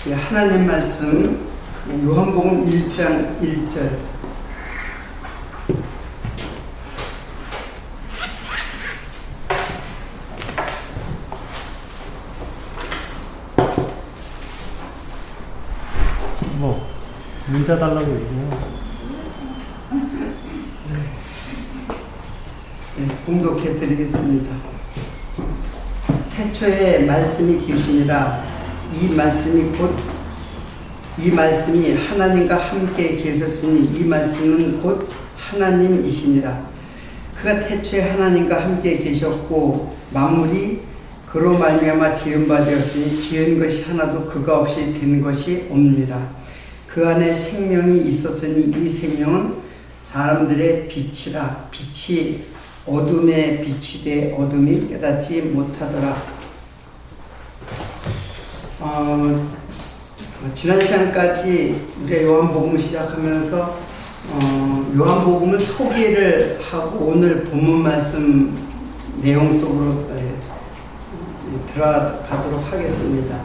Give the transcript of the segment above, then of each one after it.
하나님 말씀 요한복음 1장 1절. 문자 달라고 얘기해요. 봉독해 드리겠습니다. 태초에 말씀이 계시니라. 이 말씀이 하나님과 함께 계셨으니 이 말씀은 곧 하나님이시니라. 그가 태초에 하나님과 함께 계셨고 만물이 그로 말미암아 지은 바 되었으니 지은 것이 하나도 그가 없이 된 것이 없느니라. 그 안에 생명이 있었으니 이 생명은 사람들의 빛이라. 빛이 어둠에 비치되 어둠이 깨닫지 못하더라. 지난 시간까지 우리가 요한복음을 시작하면서 요한복음을 소개를 하고 오늘 본문 말씀 내용 속으로 들어가도록 하겠습니다.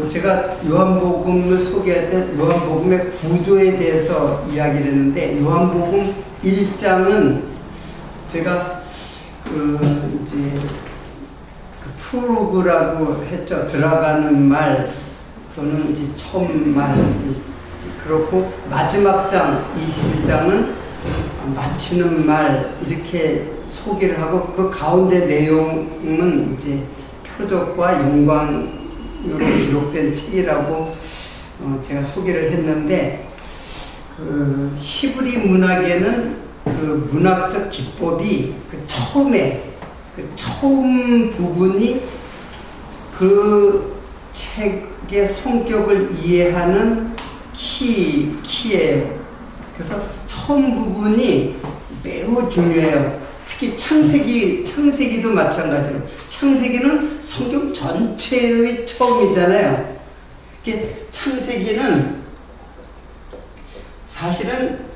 제가 요한복음을 소개할 때 요한복음의 구조에 대해서 이야기를 했는데 요한복음 1장은 제가 프로그라고 했죠. 들어가는 말 또는 이제 처음 말. 그렇고 마지막 장 21장은 마치는 말 이렇게 소개를 하고 그 가운데 내용은 이제 표적과 영광 으로 기록된 책이라고 제가 소개를 했는데 히브리 문학에는 그 문학적 기법이 처음 부분이 그 책의 성격을 이해하는 키예요. 그래서 처음 부분이 매우 중요해요. 특히 창세기도 마찬가지로 창세기는 성경 전체의 처음이잖아요. 창세기는 사실은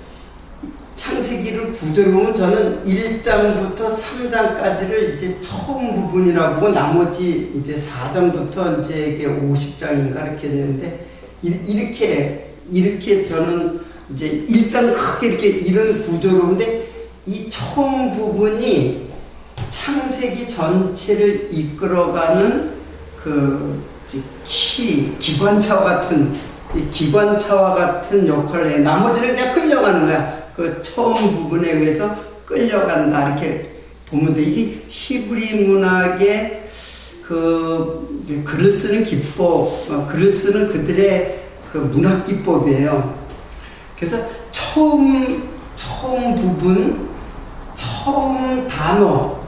창세기를 구조를 보면 저는 1장부터 3장까지를 이제 처음 부분이라고 보고 나머지 이제 4장부터 이제 50장인가 이렇게 되는데 이렇게 저는 이제 일단 크게 이렇게 이런 구조로 보는데 이 처음 부분이 창세기 전체를 이끌어가는 기관차와 같은 역할을 해. 나머지는 그냥 끌려가는 거야. 그 처음 부분에 의해서 끌려간다. 이렇게 보면 돼. 이게 히브리 문학의 글을 쓰는 기법, 글을 쓰는 그들의 그 문학 기법이에요. 그래서 처음 부분, 처음 단어,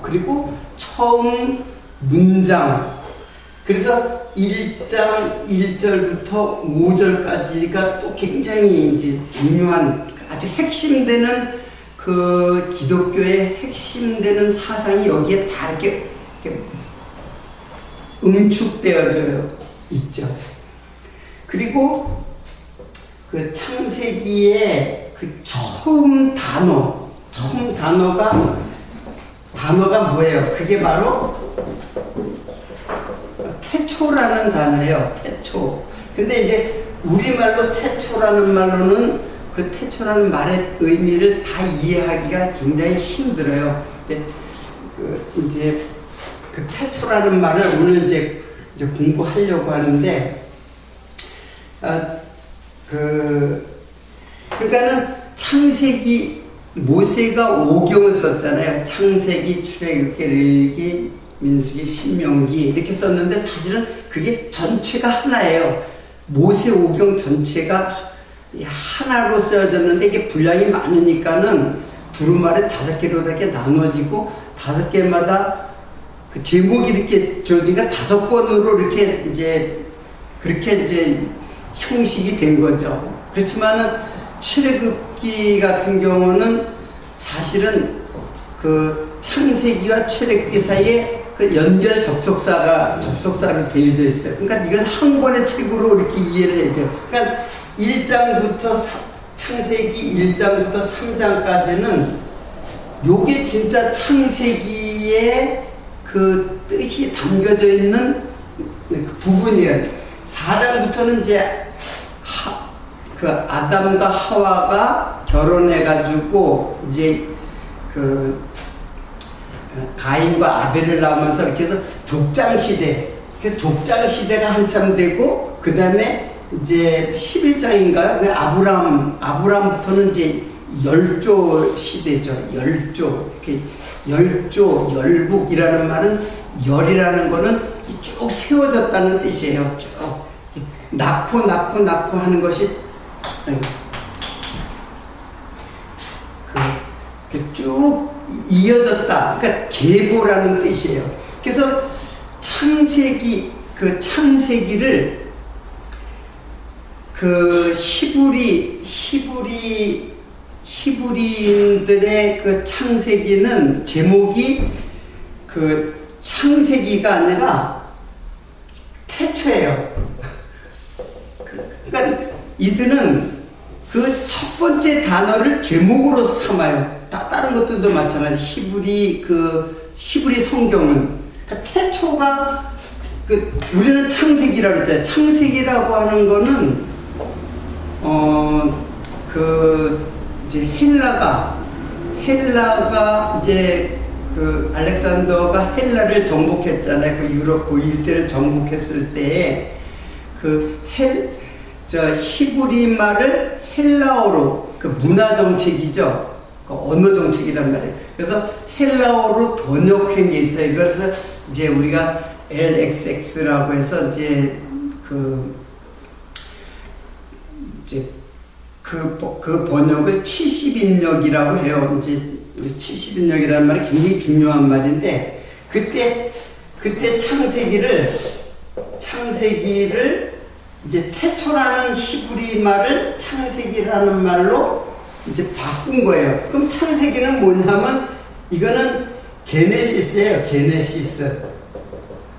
그리고 처음 문장. 그래서 1장 1절부터 5절까지가 또 굉장히 이제 중요한 아주 핵심되는 그 기독교의 핵심되는 사상이 여기에 다 이렇게 응축되어져 있죠. 그리고 그 창세기의 그 처음 단어가 뭐예요? 그게 바로 태초라는 단어예요. 태초. 근데 이제 우리말로 태초라는 말로는 그 태초라는 말의 의미를 다 이해하기가 굉장히 힘들어요. 이제 그 태초라는 말을 오늘 이제 공부하려고 하는데, 그러니까는 창세기, 모세가 5경을 썼잖아요. 창세기, 출애굽기, 레위기, 민수기, 신명기 이렇게 썼는데 사실은 그게 전체가 하나예요. 모세 5경 전체가 하나로 쓰여졌는데 이게 분량이 많으니까는 두루마리 5개로 이렇게 나눠지고 5개마다 그 제목이 이렇게 저기가 5권으로 이렇게 그렇게 이제 형식이 된 거죠. 그렇지만은 출애굽기 같은 경우는 사실은 그 창세기와 출애굽기 사이에 그 연결 접속사로 되어져 있어요. 그러니까 이건 한 권의 책으로 이렇게 이해를 해야 돼요. 그러니까 창세기 1장부터 3장까지는 요게 진짜 창세기의 그 뜻이 담겨져 있는 그 부분이에요. 4장부터는 이제 그 아담과 하와가 결혼해가지고 이제 그 가인과 아벨을 낳으면서 이렇게 해서 족장 시대, 그래서 족장 시대가 한참 되고 그 다음에 이제 11장인가요? 그 아브라함부터는 이제 열조 시대죠. 열조. 이렇게 열조, 열국이라는 말은 열이라는 거는 쭉 세워졌다는 뜻이에요. 쭉 낳고 하는 것이 쭉 이어졌다. 그러니까 계보라는 뜻이에요. 그래서 창세기, 그 창세기를 그 히브리인들의 그 창세기는 제목이 그 창세기가 아니라 태초예요. 그러니까 이들은 그 첫 번째 단어를 제목으로 삼아요. 다른 것들도 마찬가지. 히브리 성경은 그러니까 태초가 우리는 창세기라고 했잖아요. 창세기라고 하는 거는 이제 헬라가 이제 그 알렉산더가 헬라를 정복했잖아요. 그 유럽 그 일대를 정복했을 때에 히브리 말을 헬라어로 그 문화 정책이죠. 그 언어 정책이란 말이에요. 그래서 헬라어로 번역한 게 있어요. 그래서 이제 우리가 LXX라고 해서 이제 그 번역을 70인역이라고 해요. 이제 70인역이라는 말이 굉장히 중요한 말인데, 그때 창세기를 이제 태초라는 히브리 말을 창세기라는 말로 이제 바꾼 거예요. 그럼 창세기는 뭐냐면, 이거는 게네시스예요.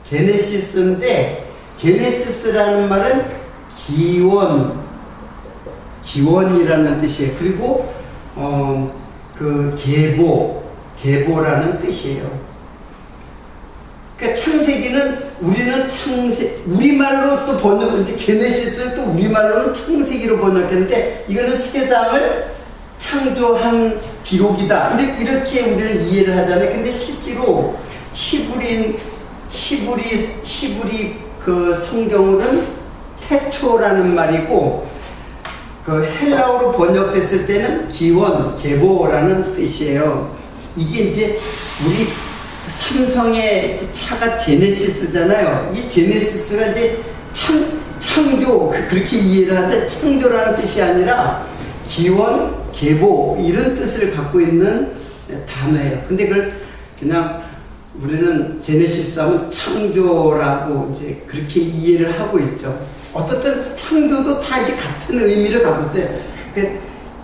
게네시스인데, 게네시스라는 말은 기원이라는 뜻이에요. 그리고 그 계보라는 뜻이에요. 그러니까 창세기는 우리말로 또 번역했는데, 게네시스를 또 우리말로는 창세기로 번역했는데, 이거는 세상을 창조한 기록이다. 이렇게 우리는 이해를 하잖아요. 근데 실제로 히브리 그 성경으로는 태초라는 말이고, 그 헬라어로 번역됐을 때는 계보라는 뜻이에요. 이게 이제 우리 삼성의 계시가 제네시스잖아요. 이 제네시스가 이제 창조, 그렇게 이해를 하는데, 창조라는 뜻이 아니라 기원, 계보, 이런 뜻을 갖고 있는 단어예요. 근데 그걸 그냥 우리는 제네시스 하면 창조라고 이제 그렇게 이해를 하고 있죠. 어떻든 창조도 다 이제 같은 의미를 갖고 있어요.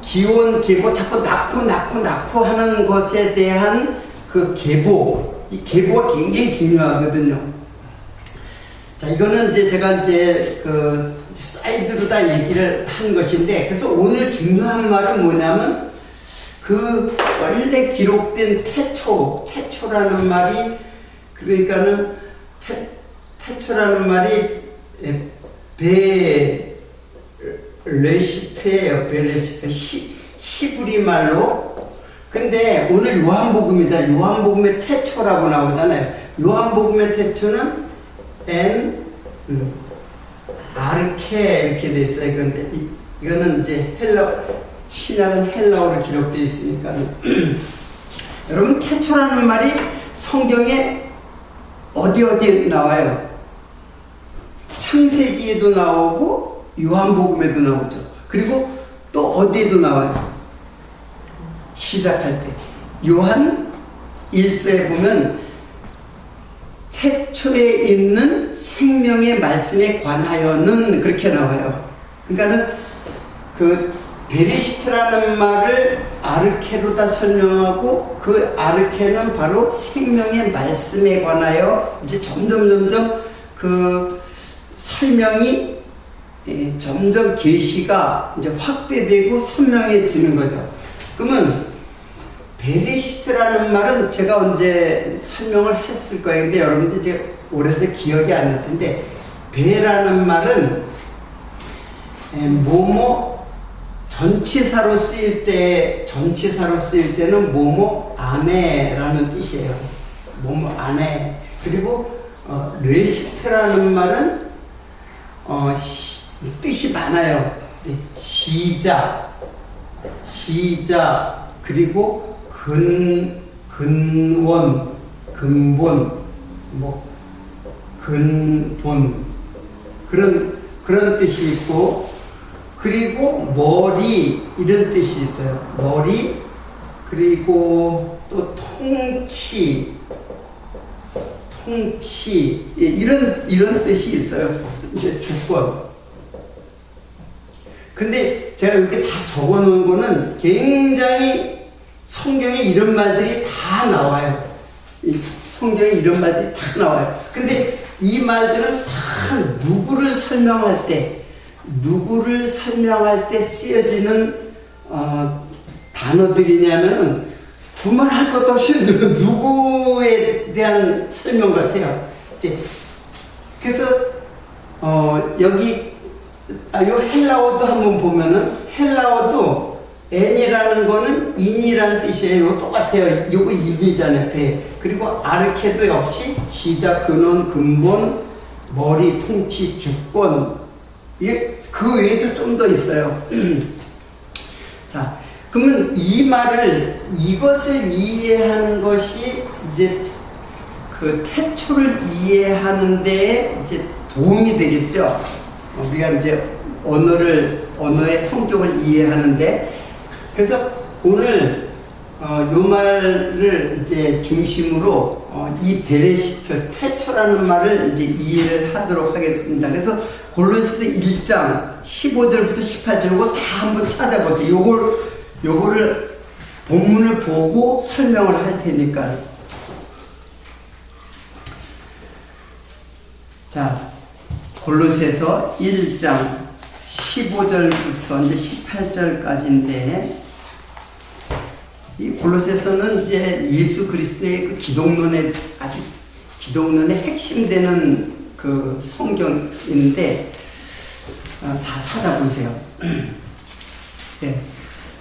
기원, 계보, 자꾸 낳고 하는 것에 대한 그 계보, 이 계보가 굉장히 중요하거든요. 자, 이거는 이제 제가 이제 그 사이드로 다 얘기를 한 것인데, 그래서 오늘 중요한 말은 뭐냐면, 그 원래 기록된 태초라는 말이, 그러니까는 태초라는 말이 베레시트예요. 베레시트, 히브리 말로. 근데 오늘 요한복음이잖아요. 요한복음의 태초라고 나오잖아요. 요한복음의 태초는 아르케 이렇게 돼 있어요. 그런데 이거는 이제 신약은 헬라어로 기록되어 있으니까. 여러분, 태초라는 말이 성경에 어디에 나와요? 창세기에도 나오고 요한복음에도 나오죠. 그리고 또 어디에도 나와요? 시작할 때 요한 1서에 보면 태초에 있는 생명의 말씀에 관하여는 그렇게 나와요. 그러니까는 그 베리시트라는 말을 아르케로다 설명하고, 그 아르케는 바로 생명의 말씀에 관하여 이제 점점 그 설명이 점점 계시가 이제 확대되고 선명해지는 거죠. 그러면 베레시트라는 말은 제가 언제 설명을 했을 거예요. 근데 여러분들 이제 오래돼서 기억이 안 날 텐데, 베라는 말은 뭐뭐 전치사로 쓰일 때는 뭐뭐 안에라는 뜻이에요. 뭐뭐 안에. 그리고 레시트라는 말은 뜻이 많아요. 시작, 그리고 근본, 뭐 근본 그런 뜻이 있고, 그리고 머리 이런 뜻이 있어요. 머리, 그리고 또 통치 이런 뜻이 있어요. 이제 주권. 근데 제가 이렇게 다 적어 놓은 거는 굉장히 성경에 이런 말들이 다 나와요. 성경에 이런 말들이 다 나와요. 근데 이 말들은 다 누구를 설명할 때 쓰여지는 단어들이냐면 두말할 것도 없이 누구에 대한 설명 같아요. 그래서 여기 요 헬라어도 한번 보면은, 헬라어도 n이라는 거는 인이라는 뜻이에요. 똑같아요. 요거 인이잖아요. 배. 그리고 아르케도 역시 시작, 근원, 근본, 머리, 통치, 주권. 그 외에도 좀 더 있어요. 자, 그러면 이것을 이해하는 것이 이제 그 태초를 이해하는 데에 이제 도움이 되겠죠. 우리가 이제 언어의 성격을 이해하는데, 그래서 오늘 요 말을 이제 중심으로 이 베레시트, 태초라는 말을 이제 이해를 하도록 하겠습니다. 그래서 골로새서 1장 15절부터 18절고 다 한번 찾아보세요. 요거를 본문을 보고 설명을 할 테니까. 자, 골로새서 1장 15절부터 이제 18절까지인데, 이 골로새서는 이제 예수 그리스도의 그 기독론의 핵심되는 그 성경인데, 다 찾아보세요. 네.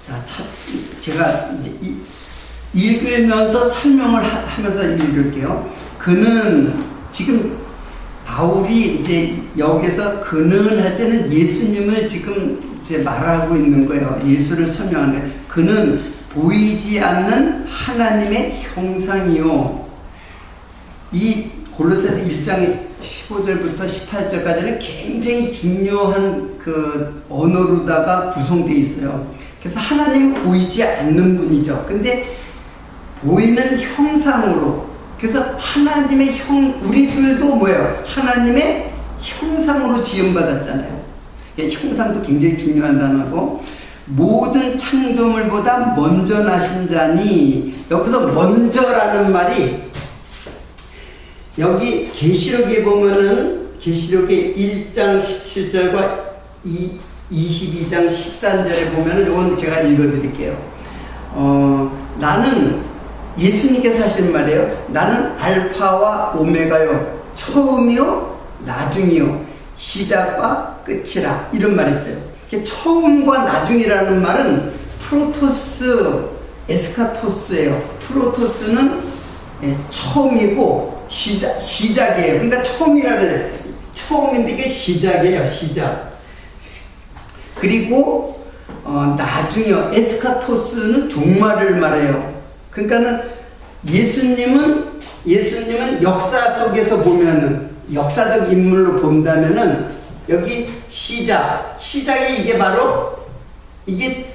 자, 제가 이제 읽으면서 설명을 하면서 읽을게요. 그는 지금 바울이 이제 여기서 그는 할 때는 예수님을 지금 이제 말하고 있는 거예요. 예수를 설명하는 거예요. 그는 보이지 않는 하나님의 형상이요. 이 골로새서 1장 15절부터 18절까지는 굉장히 중요한 그 언어로다가 구성되어 있어요. 그래서 하나님은 보이지 않는 분이죠. 근데 보이는 형상으로, 그래서 하나님의 우리들도 뭐예요? 하나님의 형상으로 지음받았잖아요. 형상도 굉장히 중요한 단어고, 모든 창조물보다 먼저 나신 자니, 여기서 먼저라는 말이 여기 계시록에 보면은, 계시록의 1장 17절과 22장 13절에 보면은, 이건 제가 읽어드릴게요. 나는, 예수님께서 하신 말이에요. 나는 알파와 오메가요, 처음이요 나중이요, 시작과 끝이라. 이런 말이 있어요. 처음과 나중이라는 말은 프로토스, 에스카토스예요. 프로토스는 처음이고 시작이에요. 그러니까 처음이라는, 처음인데 이게 시작이에요. 시작. 그리고 나중이요, 에스카토스는 종말을 말해요. 그러니까는 예수님은 역사 속에서 보면은, 역사적 인물로 본다면은, 여기 시작이 이게 바로, 이게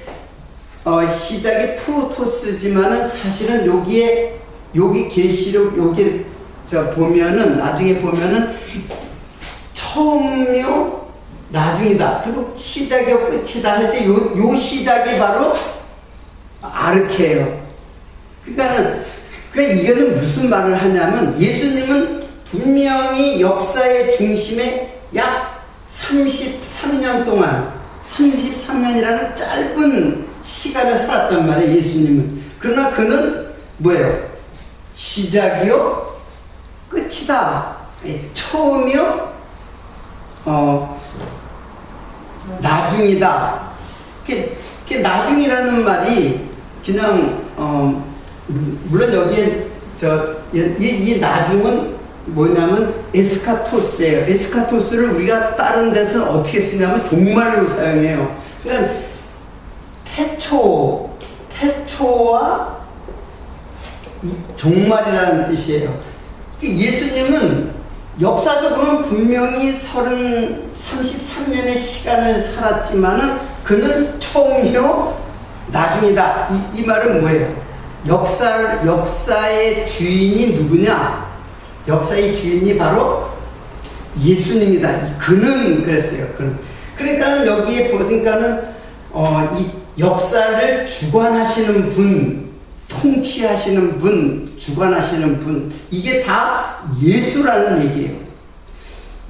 시작이 프로토스지만은 사실은 여기 계시록, 여기 보면은, 나중에 보면은 처음이요 나중이다, 그리고 시작이요 끝이다 할 때 요 시작이 바로 아르케예요. 그러니까 이거는 무슨 말을 하냐면, 예수님은 분명히 역사의 중심에 약 33년 동안, 33년이라는 짧은 시간을 살았단 말이에요. 예수님은. 그러나 그는 뭐예요? 시작이요, 끝이다. 처음이요, 나중이다. 나중이라는 말이 그냥 물론 여기에 이 나중은 뭐냐면 에스카토스예요. 에스카토스를 우리가 다른 데서는 어떻게 쓰냐면 종말로 사용해요. 그러니까 태초와 종말이라는 뜻이에요. 예수님은 역사적으로는 분명히 33년의 시간을 살았지만은 그는 처음이요, 나중이다. 이 말은 뭐예요? 역사의 주인이 누구냐? 역사의 주인이 바로 예수님이다. 그는 그랬어요. 그는. 그러니까는 여기에 보니까는 이 역사를 주관하시는 분, 통치하시는 분, 주관하시는 분, 이게 다 예수라는 얘기예요.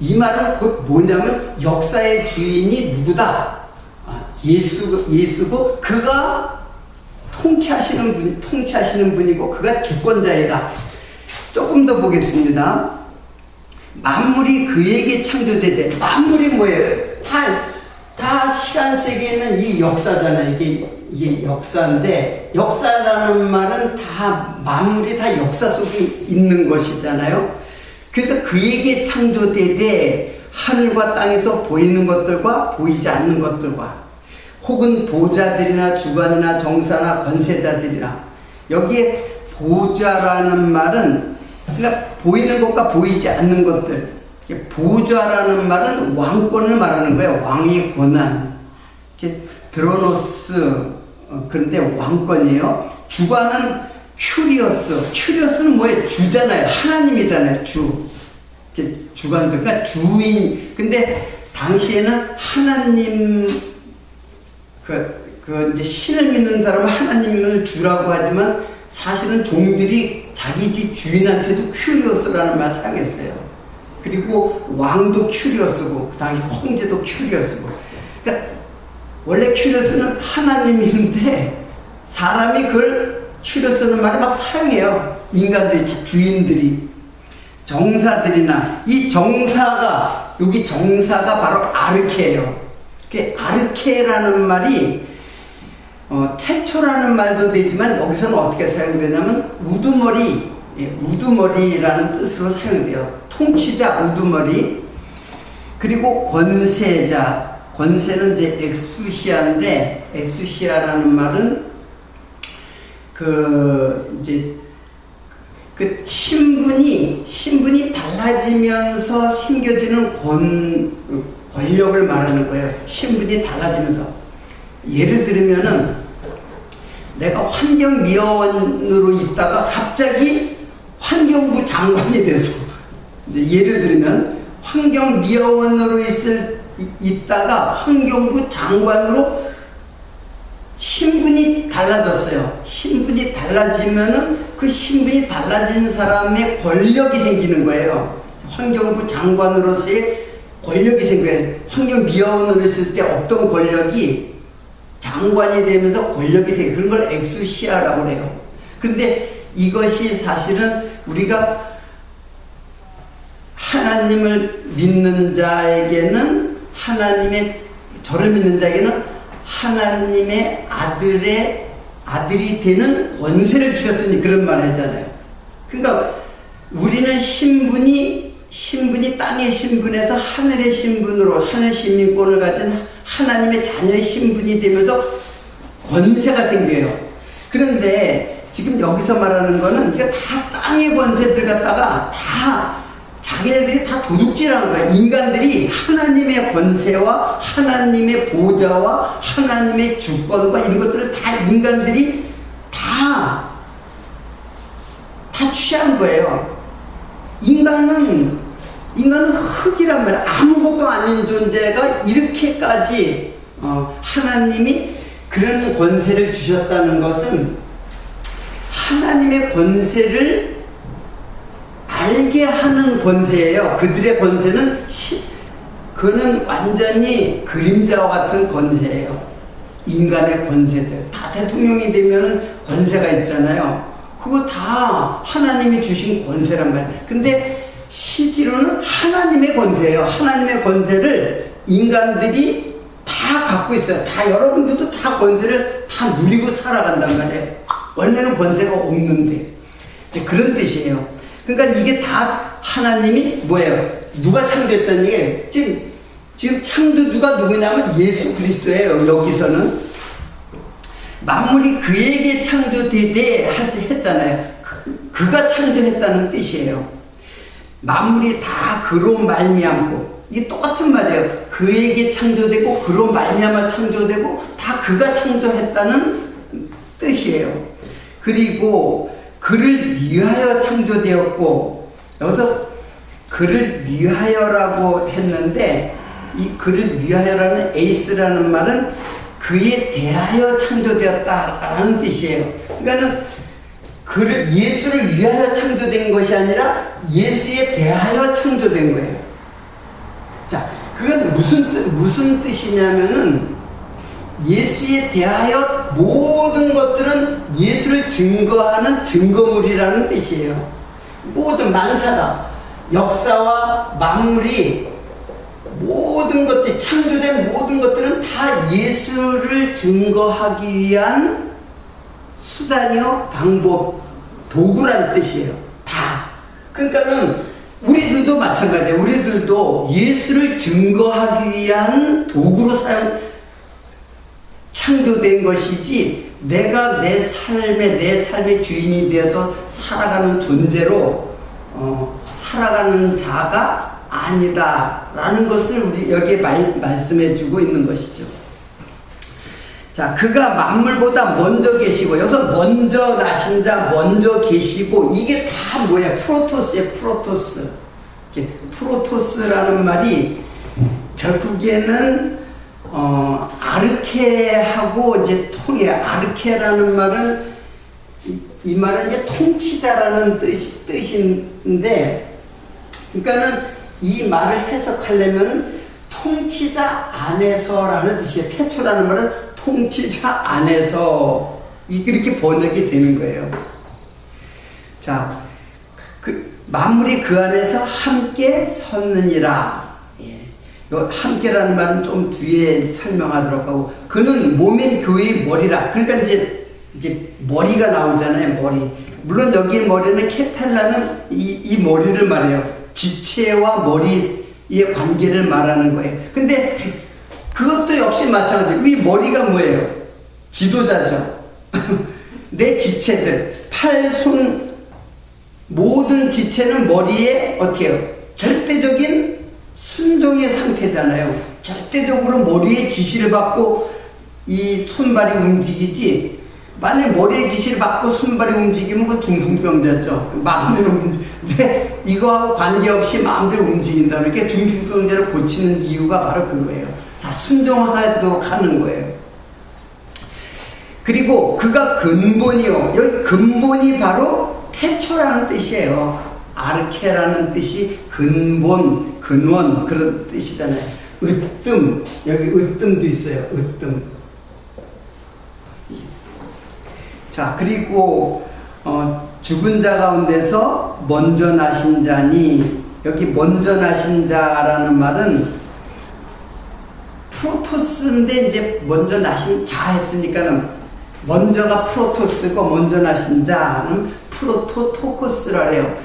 이 말은 곧 뭐냐면 역사의 주인이 누구다? 예수고 그가 통치하시는 분이고 그가 주권자이다. 조금 더 보겠습니다. 만물이 그에게 창조되되, 만물이 뭐예요? 다 시간 세계는 이 역사잖아요. 이게 역사인데, 역사라는 말은 다 만물이 다 역사 속에 있는 것이잖아요. 그래서 그에게 창조되되 하늘과 땅에서 보이는 것들과 보이지 않는 것들과 혹은 보좌들이나 주관이나 정사나 권세자들이나, 여기에 보좌라는 말은 그러니까 보이는 것과 보이지 않는 것들, 보좌라는 말은 왕권을 말하는 거예요. 왕의 권한, 드로노스, 그런데 왕권이에요. 주관은 큐리어스는 뭐예요? 주잖아요. 하나님이잖아요. 주관, 그러니까 주인. 근데 당시에는 하나님, 이제 신을 믿는 사람은 하나님을 주라고 하지만 사실은 종들이 자기 집 주인한테도 큐리어스라는 말 사용했어요. 그리고 왕도 큐리어스고, 그 당시 황제도 큐리어스고. 그러니까 원래 큐리어스는 하나님인데 사람이 그걸 큐리어스는 말을 막 사용해요. 인간들이, 주인들이. 정사들이나, 이 정사가, 여기 정사가 바로 아르케예요. 아르케라는 말이 태초라는 말도 되지만 여기서는 어떻게 사용되냐면 우두머리라는 뜻으로 사용돼요. 통치자, 우두머리. 그리고 권세자, 권세는 이제 엑수시아인데, 엑수시아라는 말은 신분이 달라지면서 생겨지는 권력을 말하는 거예요. 신분이 달라지면서. 예를 들면은 내가 환경미화원으로 있다가 갑자기 환경부 장관이 돼서, 이제 예를 들면 환경미화원으로 있다가 환경부 장관으로 신분이 달라졌어요. 신분이 달라지면은 그 신분이 달라진 사람의 권력이 생기는 거예요. 환경부 장관으로서의 권력이 생겨요. 환경미화원으로 있을 때 없던 권력이 장관이 되면서 권력이 생겨요. 그런 걸 엑수시아라고 해요. 그런데 이것이 사실은 우리가 하나님을 믿는 자에게는, 저를 믿는 자에게는 하나님의 아들이 되는 권세를 주셨으니 그런 말 했잖아요. 그러니까 우리는 신분이 땅의 신분에서 하늘의 신분으로, 하늘 시민권을 가진 하나님의 자녀의 신분이 되면서 권세가 생겨요. 그런데 지금 여기서 말하는 거는 다 땅의 권세들 갖다가 다 자기네들이 다 도둑질하는 거예요. 인간들이 하나님의 권세와 하나님의 보좌와 하나님의 주권과 이런 것들을 다 인간들이 다 취한 거예요. 인간은 흙이란 말이야. 아무것도 아닌 존재가 이렇게까지 하나님이 그런 권세를 주셨다는 것은 하나님의 권세를 알게 하는 권세예요. 그들의 권세는 그는 완전히 그림자와 같은 권세예요. 인간의 권세들. 다 대통령이 되면은 권세가 있잖아요. 그거 다 하나님이 주신 권세란 말이에요. 근데 실제로는 하나님의 권세예요. 하나님의 권세를 인간들이 다 갖고 있어요. 다 여러분들도 다 권세를 다 누리고 살아간단 말이에요. 원래는 권세가 없는데 이제 그런 뜻이에요. 그러니까 이게 다 하나님이 뭐예요? 누가 창조했다는 얘기예요. 지금 창조주가 누구냐면 예수 그리스도예요. 여기서는 만물이 그에게 창조되되 했잖아요. 그가 창조했다는 뜻이에요. 만물이 다 그로 말미암고, 이게 똑같은 말이에요. 그에게 창조되고 그로 말미암아 창조되고 다 그가 창조했다는 뜻이에요. 그리고 그를 위하여 창조되었고, 여기서 그를 위하여라고 했는데 이 그를 위하여라는 에이스라는 말은 그에 대하여 창조되었다라는 뜻이에요. 그러니까는 예수를 위하여 창조된 것이 아니라 예수에 대하여 창조된 거예요. 자, 그건 무슨 뜻이냐면은 예수에 대하여 모든 것들은 예수를 증거하는 증거물이라는 뜻이에요. 모든 만사가, 역사와 만물이, 모든 것들, 창조된 모든 것들은 다 예수를 증거하기 위한 수단이요, 방법, 도구라는 뜻이에요. 다. 그러니까는 우리들도 마찬가지예요. 우리들도 예수를 증거하기 위한 도구로 창조된 것이지, 내가 내 삶의 주인이 되어서 살아가는 존재로 살아가는 자가 아니다라는 것을 우리 여기에 말씀해 주고 있는 것이죠. 자, 그가 만물보다 먼저 계시고, 여기서 먼저 나신 자, 먼저 계시고, 이게 다 뭐야? 프로토스예요, 프로토스. 프로토스라는 말이 결국에는 아르케하고 이제 통해요. 아르케라는 말은 이 말은 이제 통치자라는 뜻인데, 그러니까는 이 말을 해석하려면 통치자 안에서라는 뜻이에요. 태초라는 말은 통치자 안에서 이렇게 번역이 되는 거예요. 자, 만물이 그 안에서 함께 섰느니라. 예. 요 함께라는 말은 좀 뒤에 설명하도록 하고, 그는 몸인 교회의 머리라. 그러니까 이제 머리가 나오잖아요. 머리. 물론 여기 머리는 케펠라는 이 머리를 말해요. 지체와 머리의 관계를 말하는 거예요. 근데 그것도 역시 마찬가지예요. 이 머리가 뭐예요? 지도자죠. 내 지체들, 팔, 손, 모든 지체는 머리에 어떻게 해요? 절대적인 순종의 상태잖아요. 절대적으로 머리의 지시를 받고 이 손발이 움직이지, 만약 머리의 지시를 받고 손발이 움직이면 그건 중풍병자죠. 마음대로 근데 이거하고 관계없이 마음대로 움직인다는 게 중풍병자를 고치는 이유가 바로 그거예요. 다 순종하도록 하는 거예요. 그리고 그가 근본이요. 여기 근본이 바로 태초라는 뜻이에요. 아르케라는 뜻이 근본, 근원 그런 뜻이잖아요. 으뜸, 여기 으뜸도 있어요. 으뜸. 자, 그리고 죽은 자 가운데서 먼저 나신 자니, 여기 먼저 나신 자라는 말은 프로토스인데 이제 먼저 나신 자 했으니까는 먼저가 프로토스고 먼저 나신 자는 프로토토코스라 해요.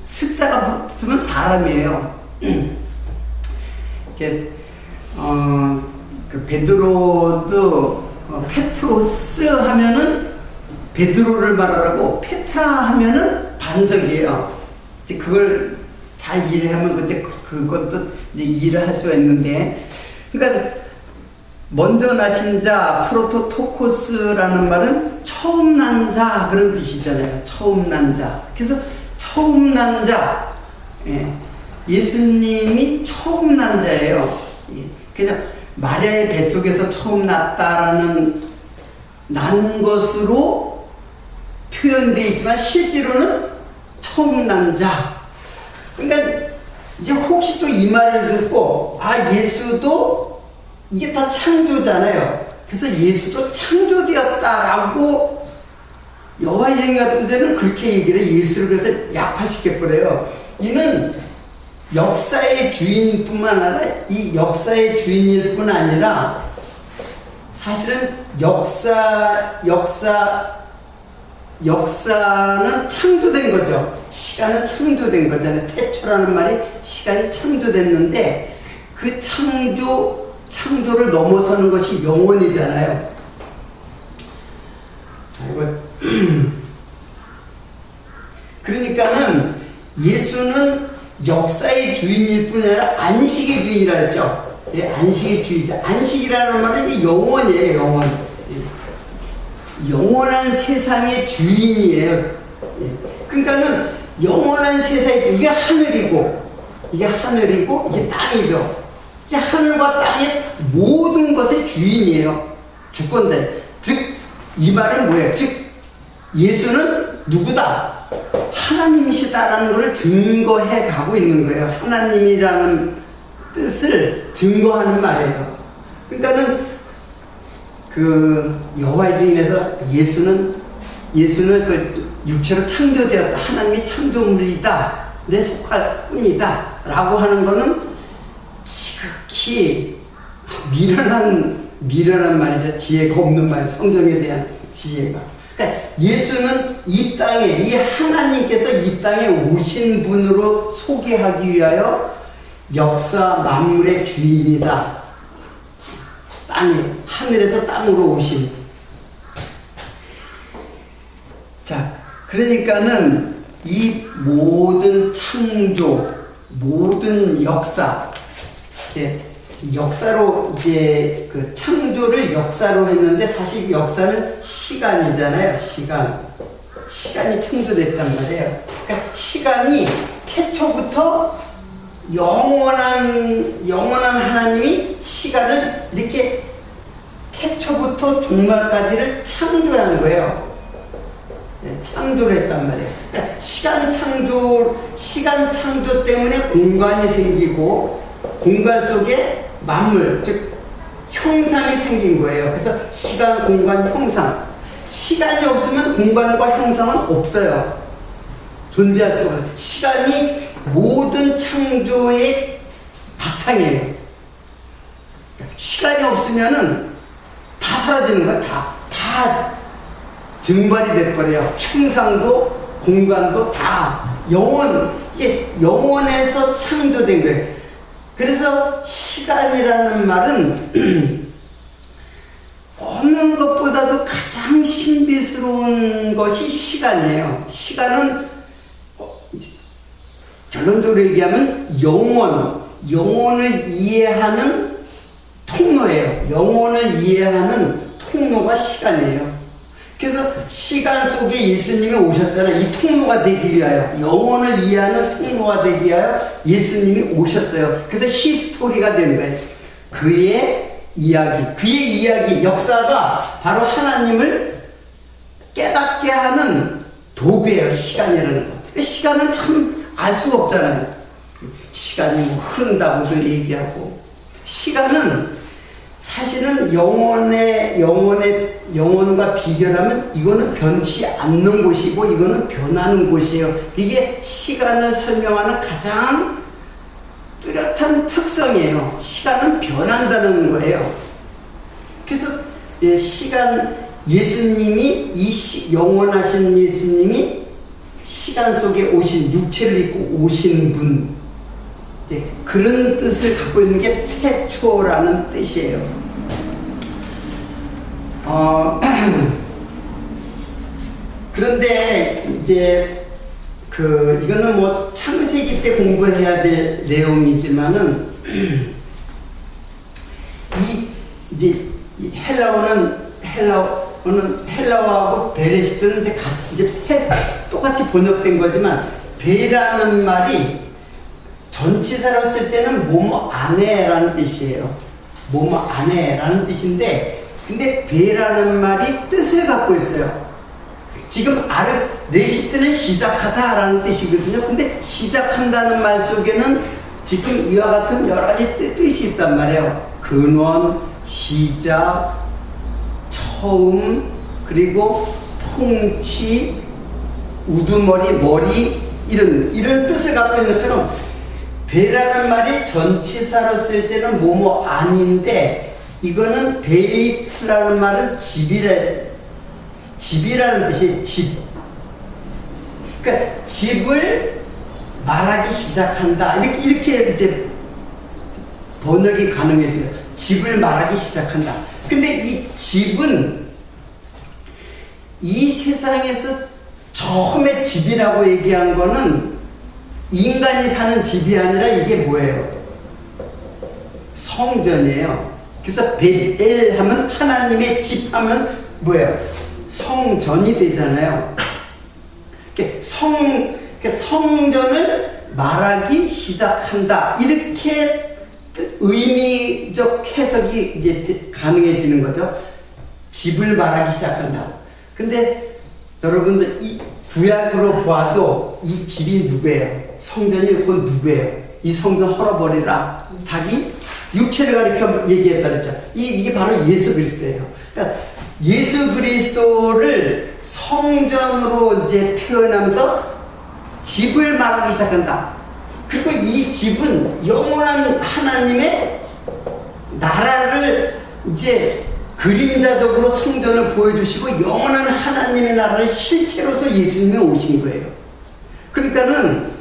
숫자가 붙으면 사람이에요. 이렇게 그 베드로도 페트로스 하면은 베드로를 말하라고, 페트라 하면은 반석이에요. 이제 그걸 잘 이해하면 그때 그것도 이제 이해를 할 수가 있는데, 그러니까 먼저 나신 자, 프로토토코스라는 말은 처음 난 자 그런 뜻이잖아요. 처음 난 자. 그래서 처음 난 자, 예수님이 처음 난 자예요. 그냥 마리아의 뱃속에서 처음 났다라는 난 것으로 표현되어 있지만 실제로는 처음 난 자. 그러니까 이제 혹시 또 이 말을 듣고 예수도 이게 다 창조잖아요. 그래서 예수도 창조되었다라고 여호와의 증인 같은 데는 그렇게 얘기를 해. 예수를 그래서 약화시켜버려요. 이는 역사의 주인뿐만 아니라 이 역사의 주인일 뿐 아니라 사실은 역사는 창조된 거죠. 시간은 창조된 거잖아요. 태초라는 말이 시간이 창조됐는데 그 창조를 넘어서는 것이 영원이잖아요. 그러니까는 예수는 역사의 주인일 뿐 아니라 안식의 주인이라 했죠. 예, 안식의 주인이다. 안식이라는 말은 영원이에요. 영원. 영원한 세상의 주인이에요. 예. 그러니까는 영원한 세상이 이게 하늘이고 이게 땅이죠. 이게 하늘과 땅의 모든 것의 주인이에요. 주권자. 즉 이 말은 뭐예요? 즉 예수는 누구다? 하나님이시다라는 것을 증거해 가고 있는 거예요. 하나님이라는 뜻을 증거하는 말이에요. 그러니까는 그 여호와의 증인에서 예수는 그 육체로 창조되었다. 하나님이 창조물이다. 내 속할 뿐이다. 라고 하는 거는 지극히 미련한 말이죠. 지혜가 없는 말. 성경에 대한 지혜가. 그러니까 예수는 이 땅에, 이 하나님께서 이 땅에 오신 분으로 소개하기 위하여 역사 만물의 주인이다. 땅에, 하늘에서 땅으로 오신. 자, 그러니까는 이 모든 창조, 모든 역사, 역사로 이제 그 창조를 역사로 했는데 사실 역사는 시간이잖아요. 시간이 창조됐단 말이에요. 그러니까 시간이 태초부터 영원한 하나님이 시간을 이렇게 태초부터 종말까지를 창조한 거예요. 네, 창조를 했단 말이에요. 그러니까 시간 창조 때문에 공간이 생기고 공간 속에 만물, 즉 형상이 생긴 거예요. 그래서 시간, 공간, 형상. 시간이 없으면 공간과 형상은 없어요. 존재할 수가 없어요. 시간이 모든 창조의 바탕이에요. 시간이 없으면은 다 사라지는 거야. 다 증발이 돼버려요. 형상도 공간도 다 이게 영원에서 창조된 거예요. 그래서 시간이라는 말은 어느 것보다도 가장 신비스러운 것이 시간이에요. 시간은 결론적으로 얘기하면 영혼을 이해하는 통로예요. 영혼을 이해하는 통로가 시간이에요. 그래서 시간 속에 예수님이 오셨잖아요. 이 통로가 되기 위하여, 영혼을 이해하는 통로가 되기 위하여 예수님이 오셨어요. 그래서 히스토리가 된 거예요. 그의 이야기, 역사가 바로 하나님을 깨닫게 하는 도구예요. 시간이라는 거. 시간은 참 알 수가 없잖아요. 시간이 뭐 흐른다고도 얘기하고. 시간은 사실은 영혼과 비교하면 이거는 변치 않는 곳이고 이거는 변하는 곳이에요. 이게 시간을 설명하는 가장 뚜렷한 특성이에요. 시간은 변한다는 거예요. 그래서 예수님이 영원하신 예수님이 시간 속에 오신, 육체를 입고 오신 분, 이제 그런 뜻을 갖고 있는 게 태초라는 뜻이에요. 그런데 이제 이거는 뭐 창세기 때 공부해야 될 내용이지만은 이제 헬라어하고 베레시트는 이제 똑같이 번역된 거지만 베라는 말이 전치사로 쓸 때는 뭐뭐 아내라는 뜻이에요. 뭐뭐 아내라는 뜻인데, 근데 베라는 말이 뜻을 갖고 있어요. 지금 레시트는 시작하다라는 뜻이거든요. 근데 시작한다는 말 속에는 지금 이와 같은 여러 가지 뜻이 있단 말이에요. 근원, 시작, 처음, 그리고 통치, 우두머리, 머리 이런 뜻을 갖고 있는 것처럼 배라는 말이 전치사로 쓸 때는 뭐뭐 아닌데 이거는 베이트라는 말은 집이라는 뜻이에요. 집. 그러니까 집을 말하기 시작한다. 이렇게 이제 번역이 가능해져요. 집을 말하기 시작한다. 근데 이 집은 이 세상에서 처음에 집이라고 얘기한 거는 인간이 사는 집이 아니라 이게 뭐예요? 성전이에요. 그래서 벳엘 하면 하나님의 집 하면 뭐예요? 성전이 되잖아요. 성전을 말하기 시작한다. 이렇게 의미적 해석이 이제 가능해지는 거죠. 집을 말하기 시작한다. 근데 여러분들 이 구약으로 봐도 이 집이 누구예요? 성전이 그건 누구예요? 이 성전 헐어버리라. 자기 육체를 가리켜 얘기했다 그랬죠. 이게 바로 예수 그리스도예요. 그러니까 예수 그리스도를 성전으로 이제 표현하면서 집을 말하기 시작한다. 그리고 이 집은 영원한 하나님의 나라를 이제 그림자적으로 성전을 보여주시고 영원한 하나님의 나라를 실체로서 예수님이 오신 거예요. 그러니까는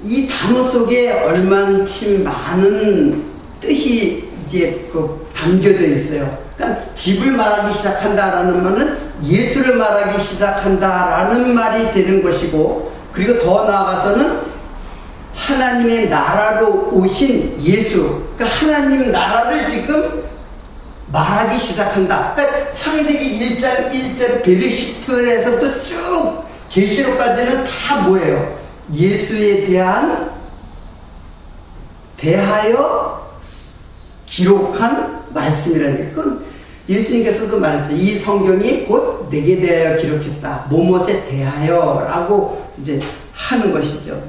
이 단어 속에 얼만큼 많은 뜻이 이제 담겨져 있어요. 그러니까 집을 말하기 시작한다라는 말은 예수를 말하기 시작한다라는 말이 되는 것이고, 그리고 더 나아가서는 하나님의 나라로 오신 예수, 그러니까 하나님 나라를 지금 말하기 시작한다. 그러니까 창세기 1장 1절 베르시트에서부터 쭉 계시록까지는 다 뭐예요? 예수에 대하여 기록한 말씀이라는 게, 그건 예수님께서도 말했죠. 이 성경이 곧 내게 대하여 기록했다. 뭐뭇에 대하여 라고 이제 하는 것이죠.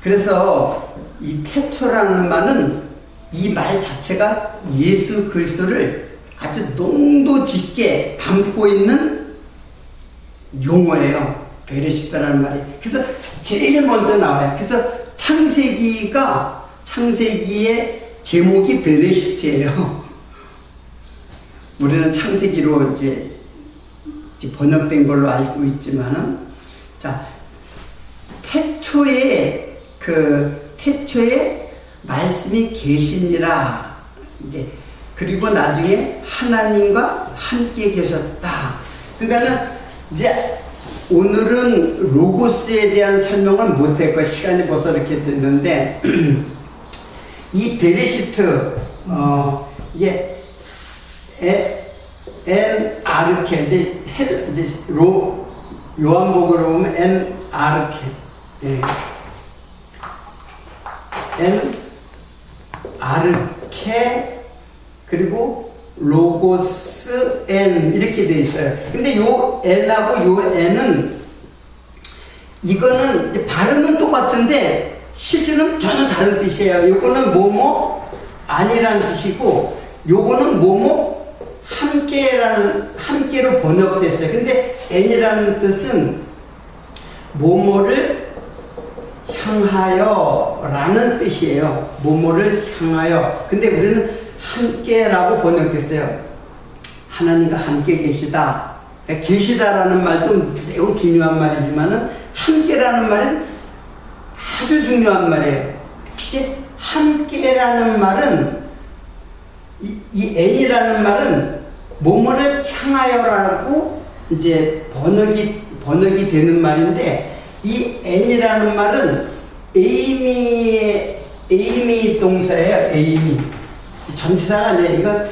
그래서 이 태초라는 말은 이 말 자체가 예수 그리스도를 아주 농도 깊게 담고 있는 용어예요. 베레시다라는 말이. 그래서 제일 먼저 나와요. 그래서 창세기의 제목이 베레시트예요. 우리는 창세기로 이제 번역된 걸로 알고 있지만은, 자, 태초에 말씀이 계시니라. 이제 그리고 나중에 하나님과 함께 계셨다. 그러니까는 이제 오늘은 로고스에 대한 설명을 못할 거예요. 시간이 벌써 이렇게 됐는데 이 베레시트 이게 엔 아르케 이제 요한복음으로 보면 엔 아르케 엔 아르케 그리고 로고스 엔 이렇게 돼 있어요. 근데 요 N하고 요 N은 이거는 이제 발음은 똑같은데 실제는 전혀 다른 뜻이에요. 요거는 뭐뭐 아니라는 뜻이고 요거는 뭐뭐 함께로 번역됐어요. 근데 N이라는 뜻은 뭐뭐를 향하여 라는 뜻이에요. 뭐뭐를 향하여. 근데 우리는 함께라고 번역했어요. 하나님과 함께 계시다. 계시다라는 말도 매우 중요한 말이지만은 함께라는 말은 아주 중요한 말이에요. 이게 함께라는 말은 이 N이라는 말은 뭐뭐를 향하여라고 이제 번역이 되는 말인데, 이 N이라는 말은 에이미 동사예요. 에이미. 전치사가 아니에요. 이건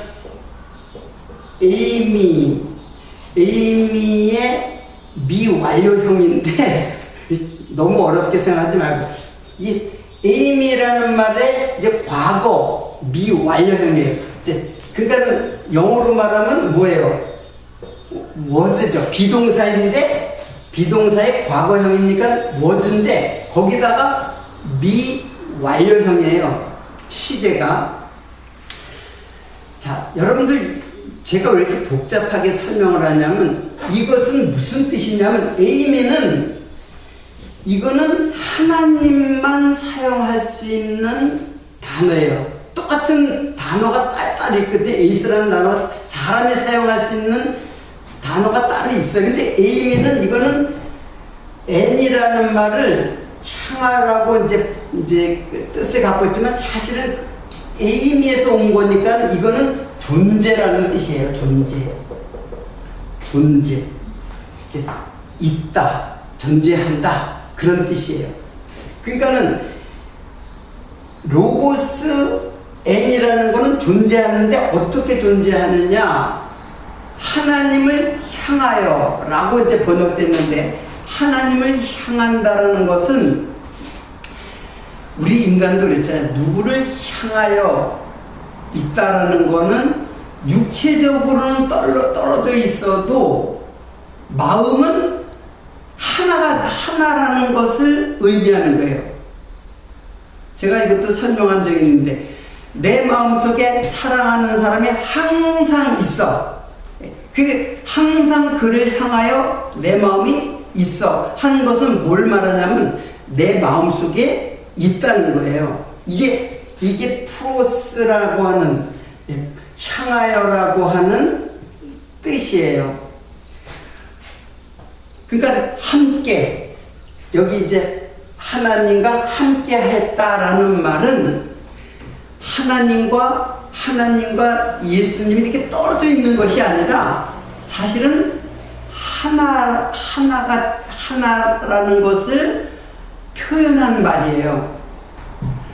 에이미의 미완료형인데 너무 어렵게 생각하지 말고, 이 에이미라는 말의 이제 과거 미완료형이에요. 이제 그러니까 영어로 말하면 뭐예요? was죠. 비동사인데 비동사의 과거형이니까 was인데 거기다가 미완료형이에요. 시제가. 자, 여러분들 제가 왜 이렇게 복잡하게 설명을 하냐면 이것은 무슨 뜻이냐면 에이멘은 이거는 하나님만 사용할 수 있는 단어예요. 똑같은 단어가 따로 있거든요. 에이스라는 단어가 사람이 사용할 수 있는 단어가 따로 있어요. 근데 에이멘은 이거는 N이라는 말을 향하라고 이제 뜻을 갖고 있지만 사실은 에이미에서 온 거니까 이거는 존재라는 뜻이에요. 존재. 있다, 존재한다 그런 뜻이에요. 그러니까는 로고스 N이라는 거는 존재하는데 어떻게 존재하느냐? 하나님을 향하여 라고 이제 번역됐는데 하나님을 향한다라는 것은 우리 인간도 그랬잖아요. 누구를 향하여 있다라는 거는 육체적으로는 떨어져 있어도 마음은 하나라는 것을 의미하는 거예요. 제가 이것도 설명한 적이 있는데 내 마음속에 사랑하는 사람이 항상 있어. 항상 그를 향하여 내 마음이 있어 하는 것은 뭘 말하냐면 내 마음속에 있다는 거예요. 이게 프로스라고 하는 향하여라고 하는 뜻이에요. 그러니까 함께 여기 이제 하나님과 함께 했다라는 말은 하나님과 예수님이 이렇게 떨어져 있는 것이 아니라 사실은 하나라는 것을 표현한 말이에요.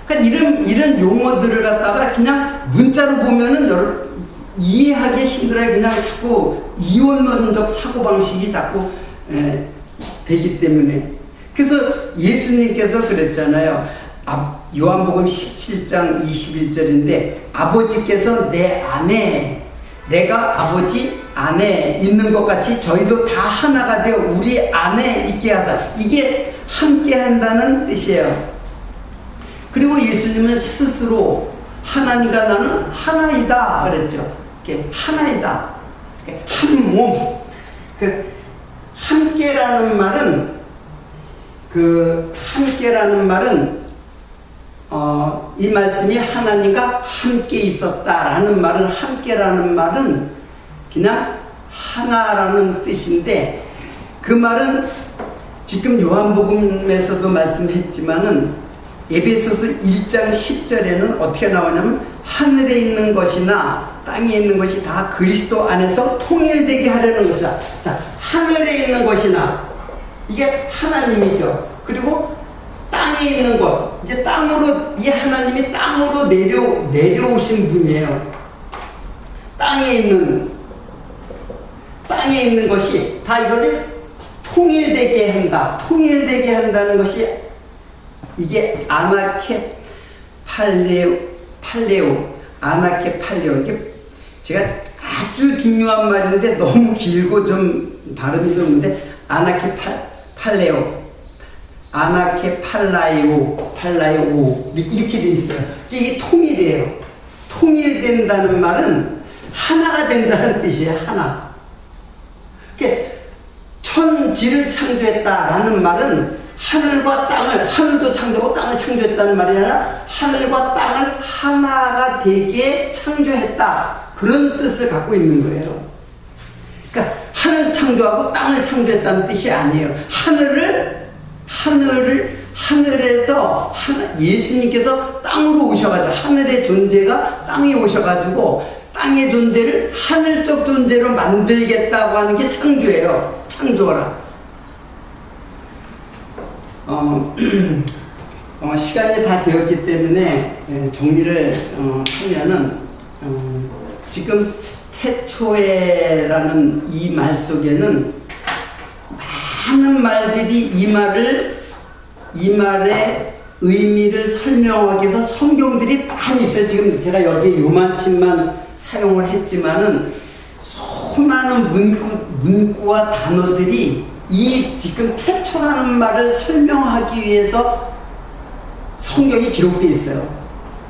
그러니까 이런 용어들을 갖다가 그냥 문자로 보면은 이해하기 힘들어요. 그냥 자꾸 이원론적 사고방식이 자꾸 되기 때문에. 그래서 예수님께서 그랬잖아요. 요한복음 17장 21절인데 아버지께서 내 안에 내가 아버지 안에 있는 것 같이 저희도 다 하나가 되어 우리 안에 있게 하사. 이게 함께 한다는 뜻이에요. 그리고 예수님은 스스로 하나님과 나는 하나이다 그랬죠. 이렇게 하나이다. 한 몸. 함께라는 말은 이 말씀이 하나님과 함께 있었다라는 말은 함께라는 말은 그냥 하나라는 뜻인데 그 말은 지금 요한복음에서도 말씀했지만은 에베소서 1장 10절에는 어떻게 나오냐면 하늘에 있는 것이나 땅에 있는 것이 다 그리스도 안에서 통일되게 하려는 것이다. 자, 하늘에 있는 것이나 이게 하나님이죠. 그리고 땅에 있는 것, 이제 땅으로 이 하나님이 땅으로 내려오신 분이에요. 땅에 있는 것이 다 이거를 통일되게 한다. 통일되게 한다는 것이 이게 아나케 팔레오, 아나케 팔레오. 이게 제가 아주 중요한 말인데 너무 길고 좀 발음이 좀 있는데 아나케 팔레오, 아나케 팔라이오 이렇게 돼 있어요. 이게 통일이에요. 통일된다는 말은 하나가 된다는 뜻이에요. 하나. 천지를 창조했다라는 말은 하늘과 땅을, 하늘도 창조하고 땅을 창조했다는 말이 아니라 하늘과 땅을 하나가 되게 창조했다. 그런 뜻을 갖고 있는 거예요. 그러니까 하늘 창조하고 땅을 창조했다는 뜻이 아니에요. 하늘에서 예수님께서 땅으로 오셔가지고 하늘의 존재가 땅에 오셔가지고 땅의 존재를 하늘적 존재로 만들겠다고 하는 게 창조예요. 창조라. 시간이 다 되었기 때문에 정리를 하면은 지금 태초에라는 이 말 속에는 많은 말들이 이 말의 의미를 설명하기 위해서 성경들이 많이 있어요. 지금 제가 여기 요만큼만 사용을 했지만은 수많은 문구와 단어들이 이 지금 태초라는 말을 설명하기 위해서 성경이 기록되어 있어요.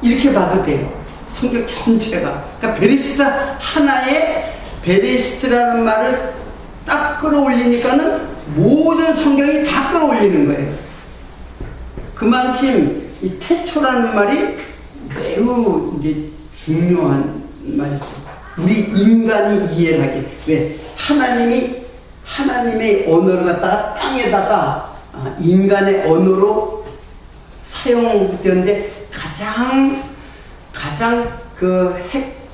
이렇게 봐도 돼요. 성경 전체가. 그러니까 베레시스트 하나에 베레시스트라는 말을 딱 끌어올리니까는 모든 성경이 다 끌어올리는 거예요. 그만큼 이 태초라는 말이 매우 이제 중요한 말이죠. 우리 인간이 이해를 하게. 왜? 하나님의 언어를 갖다가 땅에다가 인간의 언어로 사용되는데 가장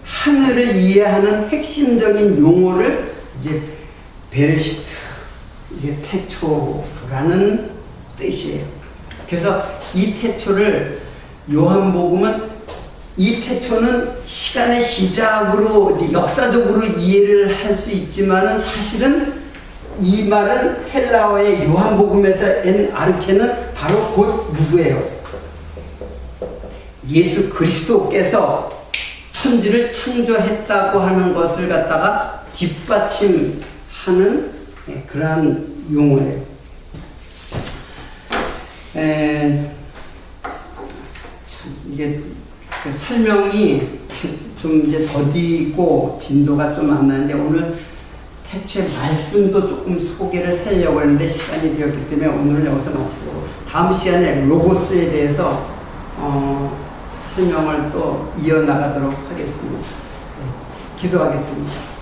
하늘을 이해하는 핵심적인 용어를 이제 베레시트, 이게 태초라는 뜻이에요. 그래서 이 태초를 요한복음은 이 태초는 시간의 시작으로 이제 역사적으로 이해를 할 수 있지만은 사실은 이 말은 헬라어의 요한복음에서 엔 아르케는 바로 곧 누구예요? 예수 그리스도께서 천지를 창조했다고 하는 것을 갖다가 뒷받침하는 그러한 용어예요. 이게 설명이 좀 이제 더디고 진도가 좀 안 나는데 오늘 태초의 말씀도 조금 소개를 하려고 했는데 시간이 되었기 때문에 오늘은 여기서 마치고 다음 시간에 로고스에 대해서 설명을 또 이어나가도록 하겠습니다. 기도하겠습니다.